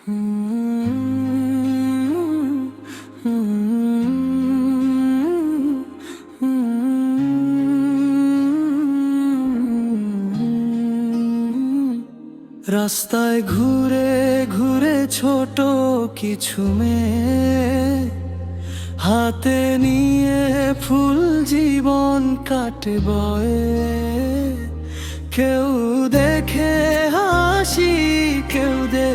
রাস্তায় ঘুরে ঘুরে ছোট কিছু মেয়ে হাতে নিয়ে ফুল জীবন কাটে বয়ে। কেউ দেখে হাসি, কেউ দে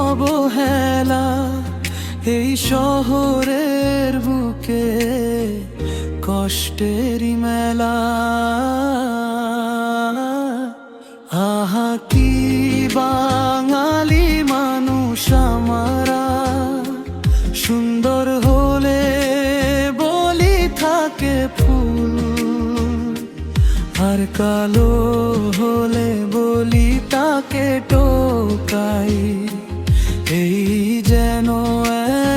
অবহেলা, এই শহরের বুকে কষ্টেরই মেলা। আহা কি বাঙালি মানুষ আমরা, সুন্দর হলে বলি থাকে ফুল, আর কালো হলে বলি তাকে টোকাই। এই যেন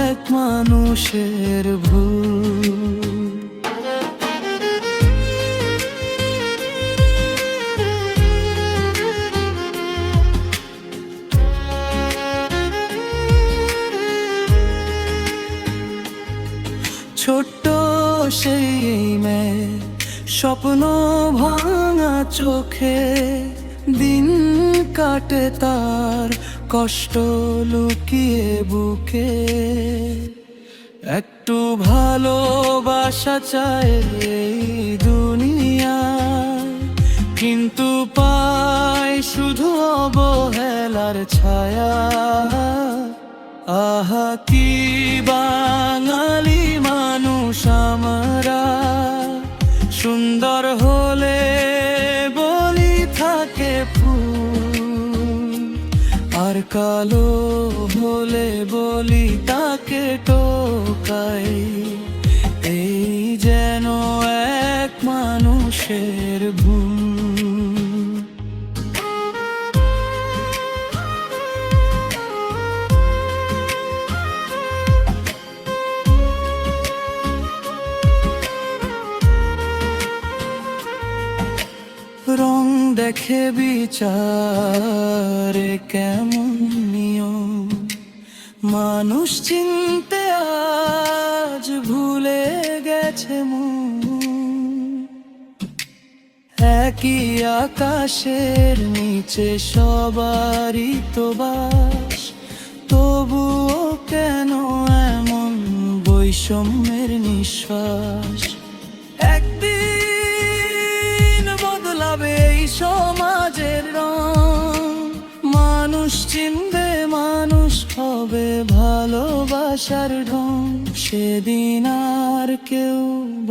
এক মানুষের ভুল। ছোট্ট সেই মেয়ে, স্বপ্ন ভাঙা চোখে, দিন কাটে তার কষ্ট লুকিয়ে বুকে। একটু ভালোবাসা চায় এই দুনিয়ায়, কিন্তু পায় শুধু অবহেলার ছায়া। আহা কি বাঙালি মানুষ আমরা, সুন্দর হলে বলি থাকে ফুল, আর কালো হলে বলি তাকে টোকাই। এই যেন এক মানুষের ভুল। রং দেখে বিচারে কেমন নিয়ম, মানুষ চিনতে আজ ভুলে গেছে মন। একই আকাশের নিচে সবারই তো বাস, তবুও কেন এমন বৈষম্যের নিঃশ্বাস। একদিন বদলাবে এই সমাজের রং, মানুষ চিনবে, মানুষ হবে ভালোবাসার ঢং। সেদিন আর কেউ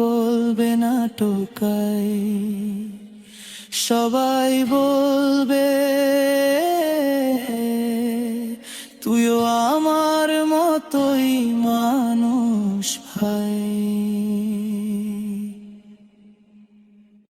বলবে না টোকাই, সবাই বলবে তুইও আমার মতোই মানুষ ভাই।